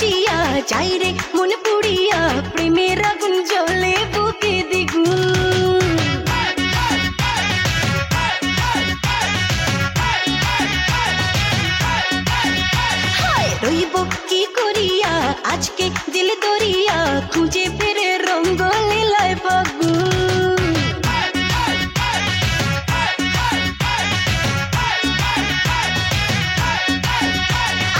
রসিয়া যাই রে মন পুড়িয়া প্রেমের আগুন জ্বলে বুকে দ্বিগুণ। রইব কি করিয়া আজকে দিল দরিয়া খুঁজে ফিরে রঙ্গ লীলায় ফাগুন।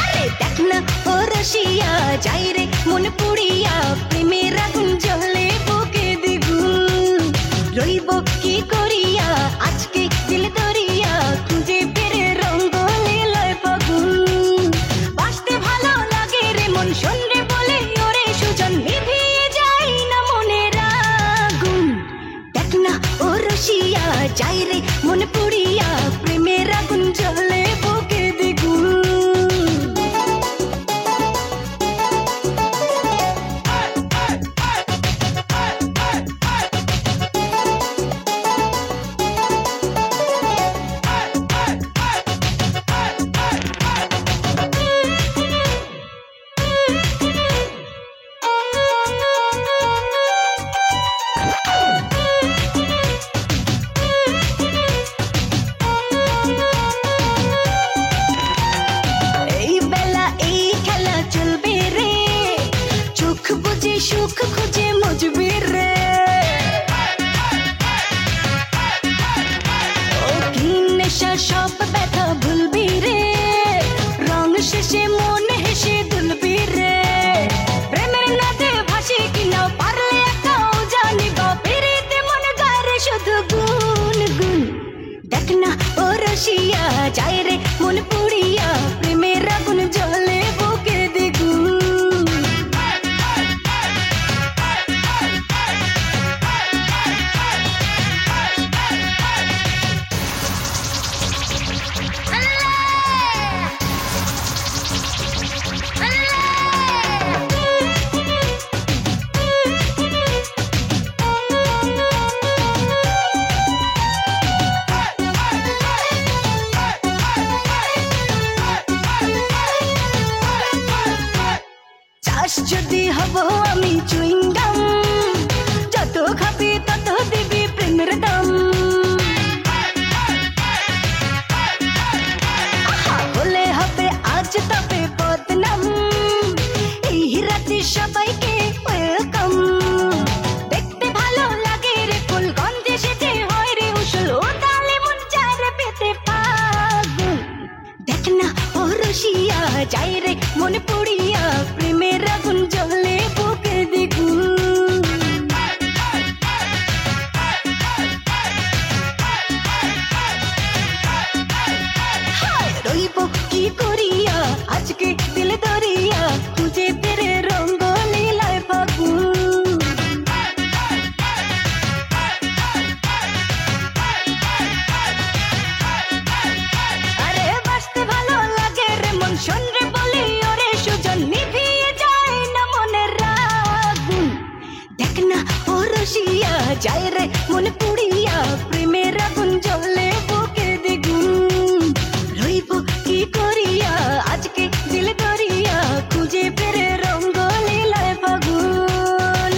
আরে দেখ না ও রসিয়া যাই রে মন পুড়িয়া প্রেমের আগুন জ্বলে বুকে দ্বিগুণ। রইব কি করিয়া আজকে দিল দরিয়া খুঁজে ফিরে রঙ্গ লীলায় ফাগুন। বাসতে ভালো লাগে রে মন শোনরে বলে ওরে সুজন নিভিয়ে যায় না মনের আগুন। দেখ না ও রসিয়া যাই রে মন পুড়িয়া প্রেমের আগুন জ্বলে বুকে দ্বিগুণ। সুখ খুঁজে মজবি রে ও কি নেশা সব ব্যথা ভুলবি রে রং শেষে মন হেসে দুলবি রে প্রেমের নাতে ভাসি কিনা পারলে একাও জানিব পেরিতে মন গারে শুধু গুন গুন। দেখ না ও রসিয়া যাই রে মন পুড়িয়া প্রেমের আগুন জ্বলে বুকে দ্বিগুণ। যদি হব আমি চুইংগাম যত খাবি তত দিবি প্রেমের দাম। বলে হবে আজ তবে বদনাম এই রাতে সবাইকে ওয়েলকাম। দেখতে ভালো লাগে রে ফুল গন্ধে সেজে হয় রে উসুল ও তালে মন চায় রে পেতে পাগুন। দেখ না ও রসিয়া যাই রে মন পুড়িয়া প্রেমের আগুন জ্বলে বুকে দ্বিগুণ। রইব কি করিয়া আজকে দিল দরিয়া খুঁজে ফিরে রঙ্গ লীলায় ফাগুন। আরে বাসতে ভালো লাগে রে মন শোনরে বলি ওরে সুজন নিভিয়ে যায় না মনের আগুন। দেখ না ও রসিয়া যাই রে মন পুড়িয়া প্রেমের আগুন জ্বলে বুকে দ্বিগুণ। রইব কি করিয়া আজকে দিল দরিয়া খুঁজে ফিরে রঙ্গ লীলায় ফাগুন।